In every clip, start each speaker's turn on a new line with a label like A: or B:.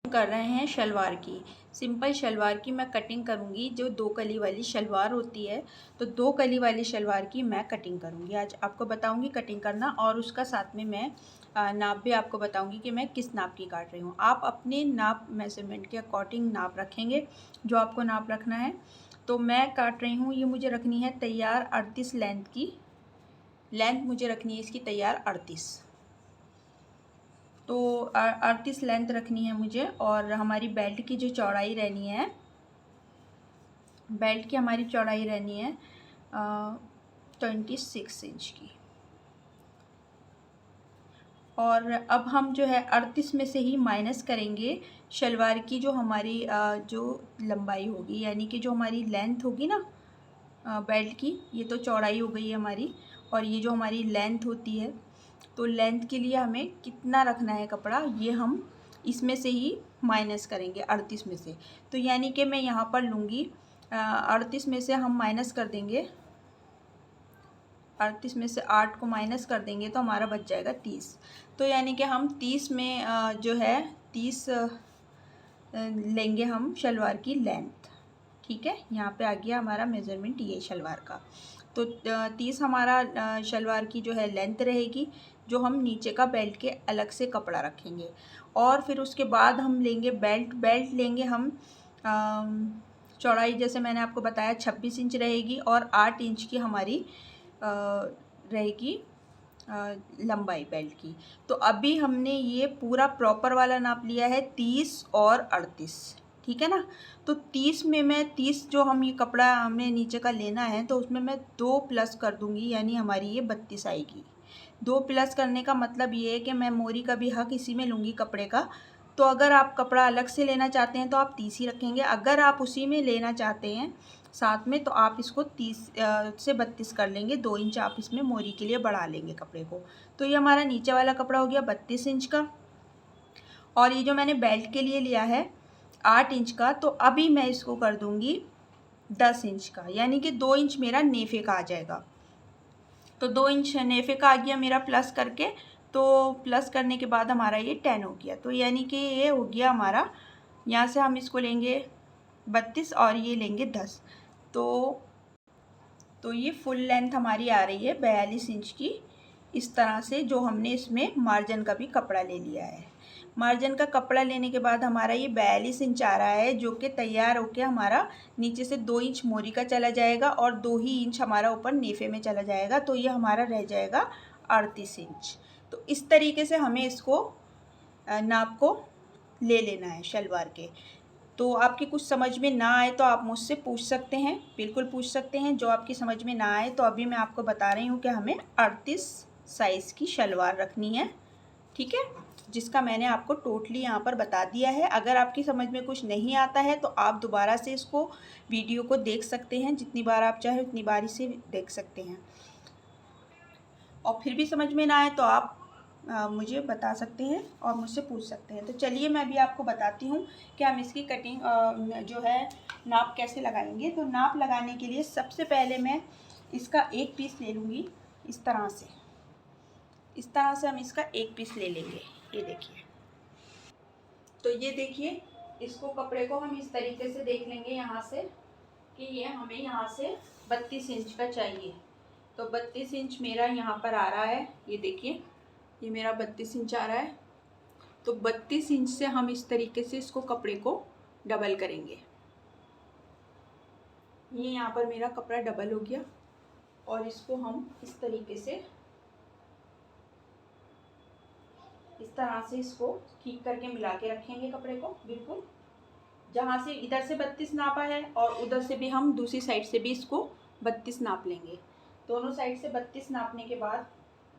A: कर रहे हैं शलवार की, सिंपल शलवार की मैं कटिंग करूँगी। जो 2 कली वाली शलवार होती है, तो 2 कली वाली शलवार की मैं कटिंग करूँगी। आज आपको बताऊँगी कटिंग करना, और उसका साथ में मैं नाप भी आपको बताऊँगी कि मैं किस नाप की काट रही हूँ। आप अपने नाप मेज़रमेंट के अकॉर्डिंग नाप रखेंगे, जो आपको नाप रखना है। तो मैं काट रही हूँ, ये मुझे रखनी है तैयार 38 लेंथ की। लेंथ मुझे रखनी है इसकी तैयार 38। तो 38 लेंथ रखनी है मुझे। और हमारी बेल्ट की जो चौड़ाई रहनी है, बेल्ट की हमारी चौड़ाई रहनी है 26 इंच की। और अब हम जो है 38 में से ही माइनस करेंगे शलवार की जो हमारी जो लंबाई होगी, यानी कि जो हमारी लेंथ होगी ना बेल्ट की। ये तो चौड़ाई हो गई है हमारी, और ये जो हमारी लेंथ होती है, तो लेंथ के लिए हमें कितना रखना है कपड़ा, ये हम इसमें से ही माइनस करेंगे 38 में से। तो यानी कि मैं यहाँ पर लूँगी 38 में से हम माइनस कर देंगे, 38 में से 8 को माइनस कर देंगे तो हमारा बच जाएगा 30। तो यानी कि हम 30 में जो है 30 लेंगे हम शलवार की लेंथ। ठीक है, यहाँ पे आ गया हमारा मेज़रमेंट ये शलवार का। तो 30 हमारा शलवार की जो है लेंथ रहेगी, जो हम नीचे का बेल्ट के अलग से कपड़ा रखेंगे। और फिर उसके बाद हम लेंगे बेल्ट लेंगे हम चौड़ाई जैसे मैंने आपको बताया 26 इंच रहेगी, और 8 इंच की हमारी रहेगी लंबाई बेल्ट की। तो अभी हमने ये पूरा प्रॉपर वाला नाप लिया है 30 और 38। ठीक है ना। तो 30 में मैं 30 जो हम ये कपड़ा हमें नीचे का लेना है, तो उसमें मैं 2 प्लस कर दूंगी, यानी हमारी ये 32 आएगी। 2 प्लस करने का मतलब ये है कि मैं मोरी का भी हक इसी में लूँगी कपड़े का। तो अगर आप कपड़ा अलग से लेना चाहते हैं तो आप 30 ही रखेंगे, अगर आप उसी में लेना चाहते हैं साथ में, तो आप इसको 30 से 32 कर लेंगे। 2 इंच आप इसमें मोरी के लिए बढ़ा लेंगे कपड़े को। तो ये हमारा नीचे वाला कपड़ा हो गया 32 इंच का, और ये जो मैंने बेल्ट के लिए लिया है 8 इंच का, तो अभी मैं इसको कर दूंगी 10 इंच का, यानी कि 2 इंच मेरा नेफे का आ जाएगा। तो 2 इंच नेफे का आ गया मेरा प्लस करके। तो प्लस करने के बाद हमारा ये 10 हो गया। तो यानी कि ये हो गया हमारा, यहाँ से हम इसको लेंगे 32 और ये लेंगे 10। तो ये फुल लेंथ हमारी आ रही है 42 इंच की, इस तरह से, जो हमने इसमें मार्जिन का भी कपड़ा ले लिया है। मार्जिन का कपड़ा लेने के बाद हमारा ये 42 इंच आ रहा है, जो कि तैयार होके हमारा नीचे से 2 इंच मोरी का चला जाएगा और 2 ही इंच हमारा ऊपर नेफे में चला जाएगा। तो ये हमारा रह जाएगा 38 इंच। तो इस तरीके से हमें इसको नाप को ले लेना है शलवार के। तो आपकी कुछ समझ में ना आए तो आप मुझसे पूछ सकते हैं, बिल्कुल पूछ सकते हैं। जो आपकी समझ में ना आए, तो अभी मैं आपको बता रही हूँ कि हमें 38 साइज़ की शलवार रखनी है। ठीक है, जिसका मैंने आपको टोटली यहाँ पर बता दिया है। अगर आपकी समझ में कुछ नहीं आता है तो आप दोबारा से इसको वीडियो को देख सकते हैं, जितनी बार आप चाहे उतनी बार इसे देख सकते हैं। और फिर भी समझ में ना आए तो आप मुझे बता सकते हैं और मुझसे पूछ सकते हैं। तो चलिए मैं अभी आपको बताती हूँ कि हम इसकी कटिंग जो है नाप कैसे लगाएंगे। तो नाप लगाने के लिए सबसे पहले मैं इसका एक पीस ले लूँगी, इस तरह से। इस तरह से हम इसका एक पीस ले लेंगे, ये देखिए। तो ये देखिए, इसको कपड़े को हम इस तरीके से देख लेंगे यहाँ से, कि ये हमें यहाँ से 32 इंच का चाहिए। तो 32 इंच मेरा यहाँ पर आ रहा है, ये देखिए, ये मेरा 32 इंच आ रहा है। तो 32 इंच से हम इस तरीके से इसको कपड़े को डबल करेंगे। ये यहाँ पर मेरा कपड़ा डबल हो गया, और इसको हम इस तरीके से, इस तरह से इसको ठीक करके मिला के रखेंगे कपड़े को। बिल्कुल जहाँ से इधर से 32 नापा है, और उधर से भी हम दूसरी साइड से भी इसको 32 नाप लेंगे। दोनों साइड से 32 नापने के बाद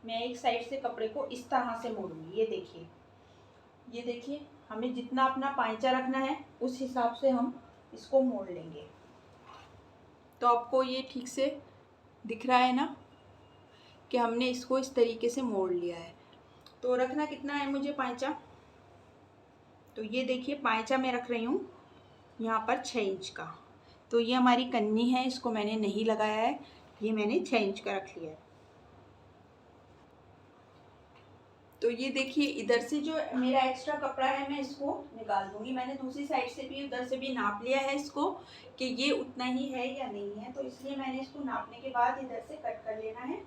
A: मैं एक साइड से कपड़े को इस तरह से मोड़ूंगी। ये देखिए, ये देखिए, हमें जितना अपना पांचा रखना है उस हिसाब से हम इसको मोड़ लेंगे। तो आपको ये ठीक से दिख रहा है ना कि हमने इसको इस तरीके से मोड़ लिया है। तो रखना कितना है मुझे पांचा, तो ये देखिए पांचा मैं रख रही हूँ यहाँ पर 6 इंच का। तो ये हमारी कन्नी है, इसको मैंने नहीं लगाया है, ये मैंने 6 इंच का रख लिया है। तो ये देखिए इधर से जो मेरा एक्स्ट्रा कपड़ा है मैं इसको निकाल दूंगी। मैंने दूसरी साइड से भी उधर से भी नाप लिया है इसको कि ये उतना ही है या नहीं है, तो इसलिए मैंने इसको नापने के बाद इधर से कट कर लेना है।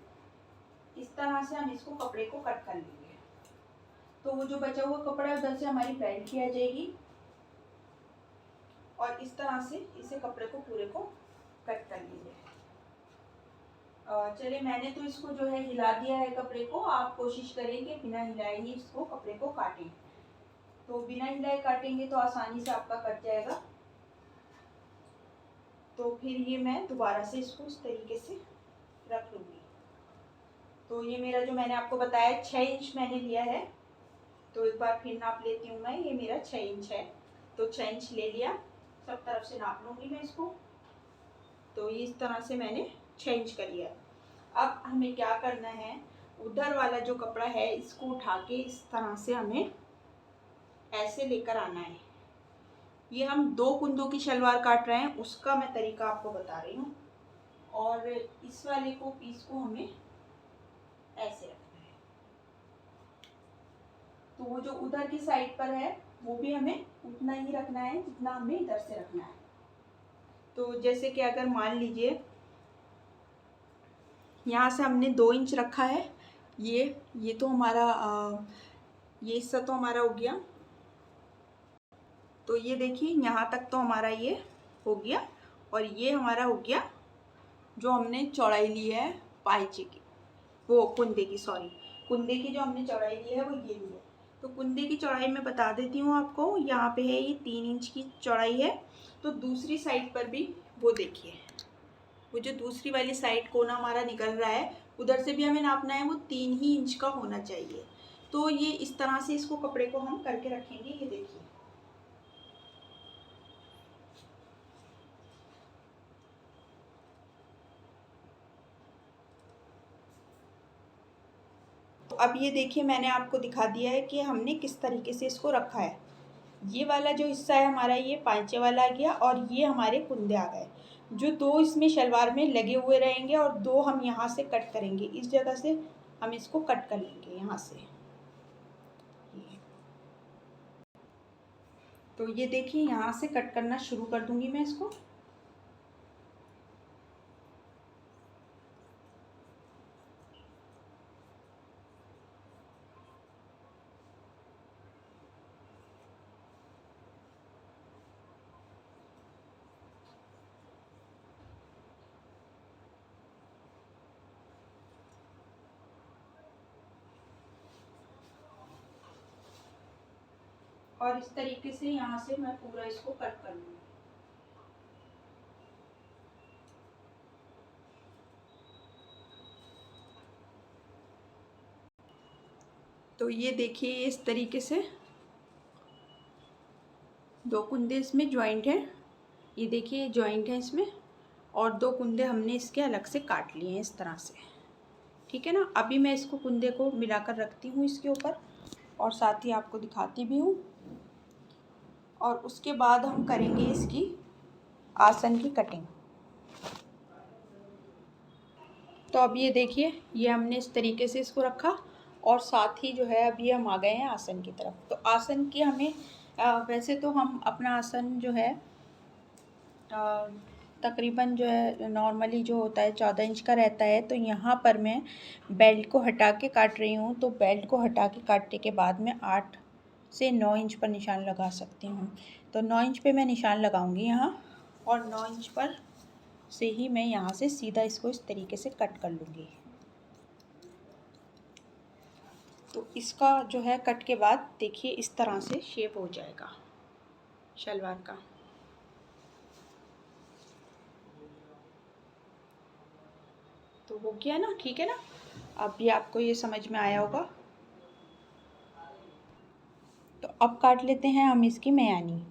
A: इस तरह से हम इसको कपड़े को कट कर लेंगे। तो वो जो बचा हुआ कपड़ा है उधर से हमारी बेल्ट की आ जाएगी और इस तरह से इसे कपड़े को पूरे को कट कर लीजिए। चलिए मैंने तो इसको जो है हिला दिया है कपड़े को, आप कोशिश करें कि बिना हिलाए ही इसको कपड़े को काटें। तो बिना हिलाए काटेंगे तो आसानी से आपका कट जाएगा। तो फिर ये मैं दोबारा से इसको इस तरीके से रख लूँगी। तो ये मेरा जो मैंने आपको बताया 6 इंच मैंने लिया है। तो एक बार फिर नाप लेती हूँ मैं, ये मेरा 6 इंच है। तो 6 इंच ले लिया, सब तरफ से नाप लूँगी मैं इसको। तो ये इस तरह से मैंने 6 इंच कर लिया। अब हमें क्या करना है, उधर वाला जो कपड़ा है इसको उठा के इस तरह से हमें ऐसे लेकर आना है। ये हम 2 कुंदों की शलवार काट रहे हैं, उसका मैं तरीका आपको बता रही हूँ। और इस वाले को पीस को हमें ऐसे रखना है। तो वो जो उधर की साइड पर है वो भी हमें उतना ही रखना है जितना हमें इधर से रखना है। तो जैसे कि अगर मान लीजिए यहाँ से हमने 2 इंच रखा है, ये तो हमारा ये हिस्सा तो हमारा हो गया। तो ये देखिए यहाँ तक तो हमारा ये हो गया और ये हमारा हो गया जो हमने चौड़ाई ली है पाइचे की, वो कुंदे की, सॉरी कुंदे की जो हमने चौड़ाई ली है वो ये ली है। तो कुंदे की चौड़ाई मैं बता देती हूँ आपको, यहाँ पे है ये 3 इंच की चौड़ाई है। तो दूसरी साइड पर भी वो देखिए, वो जो दूसरी वाली साइड कोना हमारा निकल रहा है उधर से भी हमें नापना है, वो 3 ही इंच का होना चाहिए। तो ये इस तरह से इसको कपड़े को हम करके रखेंगे। ये देखिए तो अब ये देखिए मैंने आपको दिखा दिया है कि हमने किस तरीके से इसको रखा है। ये वाला जो हिस्सा है हमारा ये पांचे वाला आ गया और ये हमारे कुंदे आ गए, जो 2 इसमें शलवार में लगे हुए रहेंगे और 2 हम यहाँ से कट करेंगे। इस जगह से हम इसको कट कर लेंगे यहाँ से। तो ये देखिए यहाँ से कट करना शुरू कर दूंगी मैं इसको। और इस तरीके से यहाँ से मैं पूरा इसको कट कर लूँगी। तो ये देखिए इस तरीके से 2 कुंदे इसमें ज्वाइंट हैं, ये देखिए ज्वाइंट है इसमें, और 2 कुंदे हमने इसके अलग से काट लिए हैं इस तरह से। ठीक है ना। अभी मैं इसको कुंदे को मिलाकर रखती हूँ इसके ऊपर और साथ ही आपको दिखाती भी हूँ। और उसके बाद हम करेंगे इसकी आसन की कटिंग। तो अब ये देखिए ये हमने इस तरीके से इसको रखा और साथ ही जो है अभी हम आ गए हैं आसन की तरफ। तो आसन की हमें वैसे तो हम अपना आसन जो है तकरीबन जो है नॉर्मली जो होता है 14 इंच का रहता है। तो यहाँ पर मैं बेल्ट को हटा के काट रही हूँ। तो बेल्ट को हटा के काटने के बाद मैं 8 से 9 इंच पर निशान लगा सकती हूँ। तो 9 इंच पे मैं निशान लगाऊंगी यहाँ और 9 इंच पर से ही मैं यहाँ से सीधा इसको इस तरीके से कट कर लूँगी। तो इसका जो है कट के बाद देखिए इस तरह से शेप हो जाएगा शलवार का। तो हो गया ना, ठीक है ना। अब भी आपको ये समझ में आया होगा। तो अब काट लेते हैं हम इसकी मयानी।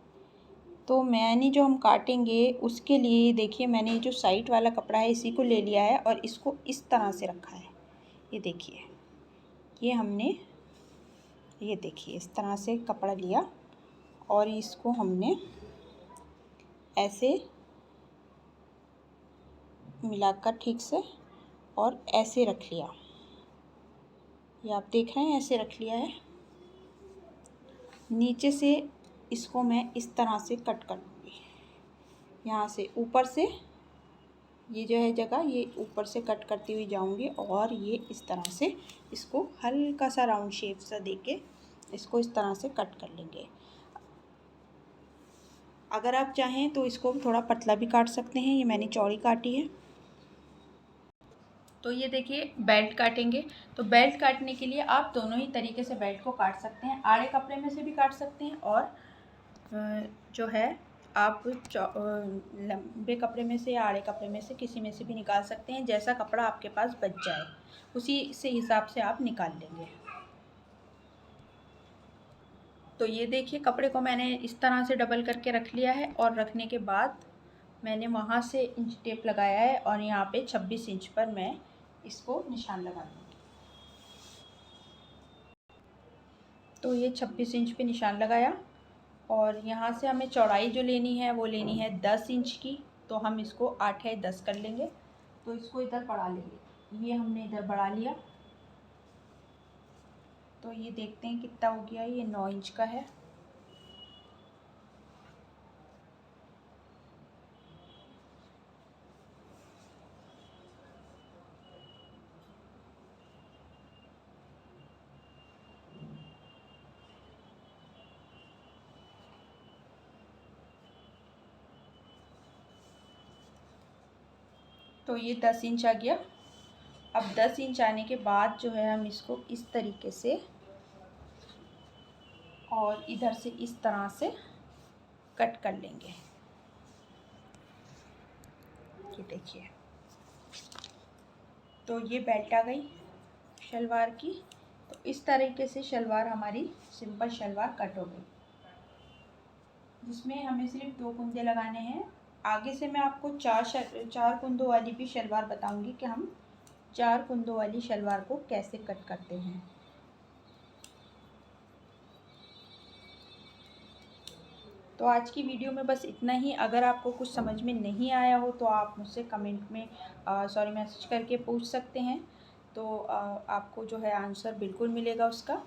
A: तो मयानी जो हम काटेंगे उसके लिए देखिए मैंने जो साइड वाला कपड़ा है इसी को ले लिया है और इसको इस तरह से रखा है। ये देखिए ये हमने, ये देखिए इस तरह से कपड़ा लिया और इसको हमने ऐसे मिलाकर ठीक से और ऐसे रख लिया। ये आप देख रहे हैं ऐसे रख लिया है। नीचे से इसको मैं इस तरह से कट कर लूँगी, यहाँ से ऊपर से ये जो है जगह ये ऊपर से कट करती हुई जाऊंगी और ये इस तरह से इसको हल्का सा राउंड शेप सा देके इसको इस तरह से कट कर लेंगे। अगर आप चाहें तो इसको थोड़ा पतला भी काट सकते हैं, ये मैंने चौड़ी काटी है। तो ये देखिए बेल्ट काटेंगे, तो बेल्ट काटने के लिए आप दोनों ही तरीके से बेल्ट को काट सकते हैं। आड़े कपड़े में से भी काट सकते हैं और जो है आप लंबे कपड़े में से या आड़े कपड़े में से किसी में से भी निकाल सकते हैं। जैसा कपड़ा आपके पास बच जाए उसी से हिसाब से आप निकाल लेंगे। तो ये देखिए कपड़े को मैंने इस तरह से डबल करके रख लिया है और रखने के बाद मैंने वहाँ से इंच टेप लगाया है और यहाँ पे 26 इंच पर मैं इसको निशान लगा दूँगी। तो ये 26 इंच पे निशान लगाया और यहाँ से हमें चौड़ाई जो लेनी है वो लेनी है 10 इंच की। तो हम इसको 8 या 10 कर लेंगे, तो इसको इधर बढ़ा लेंगे। ये हमने इधर बढ़ा लिया, तो ये देखते हैं कितना हो गया। ये 9 इंच का है। तो ये 10 इंच आ गया। अब 10 इंच आने के बाद जो है हम इसको इस तरीके से और इधर से इस तरह से कट कर लेंगे। ये देखिए, तो ये बेल्ट आ गई शलवार की। तो इस तरीके से शलवार हमारी सिंपल शलवार कट हो गई, जिसमें हमें सिर्फ 2 कुंदे लगाने हैं। आगे से मैं आपको चार कुंदों वाली भी शलवार बताऊंगी कि हम 4 कुंदों वाली शलवार को कैसे कट करते हैं। तो आज की वीडियो में बस इतना ही। अगर आपको कुछ समझ में नहीं आया हो तो आप मुझसे कमेंट में मैसेज करके पूछ सकते हैं। तो आपको जो है आंसर बिल्कुल मिलेगा उसका।